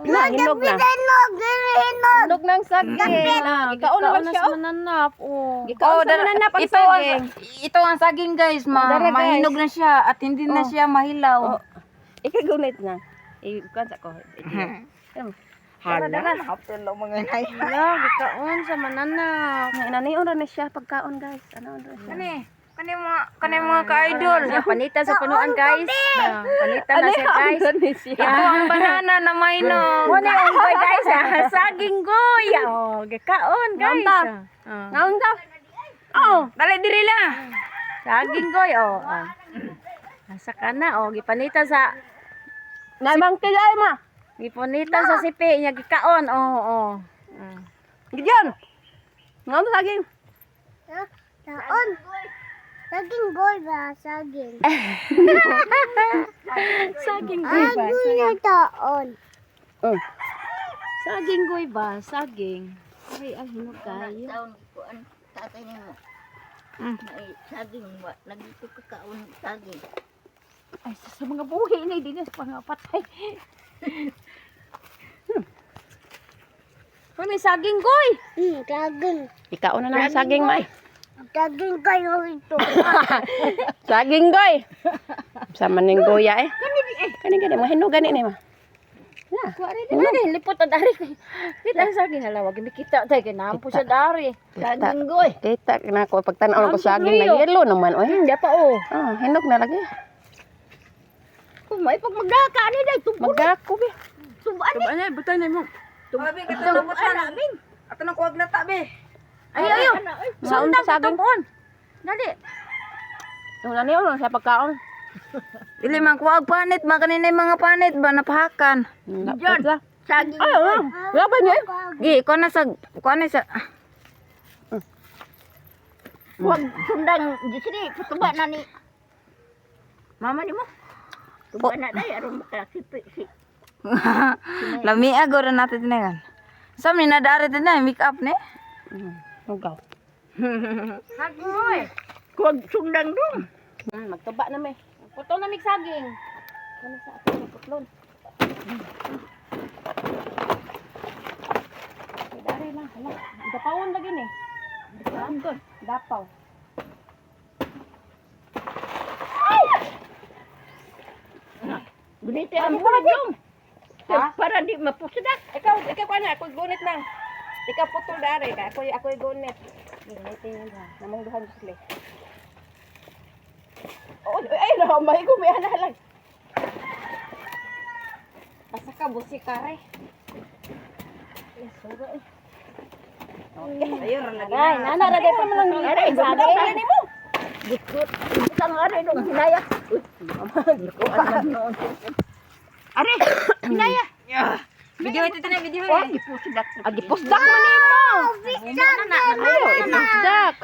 Hinog na. Hinog ng saging. Ikaw na lang siya. Mananap. Oh. Ikaw na nanap ang saging. Ito ang saging guys, Dara, guys. mahinog na siya at hindi na siya mahilaw. Ikagunit na. Ikuan sa ko. Hala, after lang mga inay. Hala, gikaon sa mananap. Inaniyon na siya pagkaon guys. Ano na siya? Kani mga ka-idol. Panita sa punuan guys. Panita na siya guys. Ito ang banana na mahinog. Muna yung unggoy guys. Saging goy. Oh, gikaon guys. Ngaon daw. Oh, dali diri la. Saging goy. Oh. Asa ka na. Oh, gipanita sa Naimang kilay ma. gipanita sa sipi niya gikaon. Oh. Gideon. Ngaon saging. Taon. Saging goy ba? Saging. Saging goy ba? Ano na taon? Saging goy ba? Saging. Ay, hinog kayo. Taon ko ang tatay mo. Ay, saging ba? Nagito ka kaon saging. Ay, sa mga buhi na hindi na sa pangapatay. Uy, may saging goy. Saging. Ikaw na lang saging mai. Saging kayo ito. Saging goy. Sama ning goya eh. Kani gani mahinog gani ni ma. Kuwari din. Lipot ang dari. Kita ang saging. Hala, wag makita tayo. Kinampo siya dari. Saging goy. Kita na ko pagtan-aw ko saging na yellow naman oy. Hindi pa oh. Hinog na lagi. Kung may pag magdaka ni day. Magdako bi. Tubaan ni. Ano butay na mo. Abi kato na butan. Ato na kuwag na tabi. Ayaw. Saon ta saging kon. Dali. Una ni uno sa pagkaon. Dili man kuwag panit, makaninay mga panit ba napahakan. Diyan. Saging. Ay, wala pa niya. Gi, ko na sa Huwag sundang. Sini, patuba na ni. Mama ni mo. Tuba na day. Aron makasipi. lami agora natin tinagan. Sam ni nadare na make up ne. Ugaw. Saging boy. Huwag sundang dong. Magtuba na may. Puto na mig saging. Kani sa ato ng putlon. Dari lang, hala. Dapawon lagi ni. Dapaw. Gunite ang mga dong. Para di mapusadak. Ikaw kana ako gunit lang. Ikaw putol dari ka. Ako gunit. Gunit na. Namang duhan sila. Oh, ay na may ko may lang. Asa ka busi kare. Sura eh. Ayo ra lagi. Ay, nana ra pa man lang Aray, sabi ni mo. Gikut. Isang ari dong hinaya. Ari, hinaya. Video ito na video. Oh, ipusadak. Agi pusdak man nimo. Pusdak. Pusdak.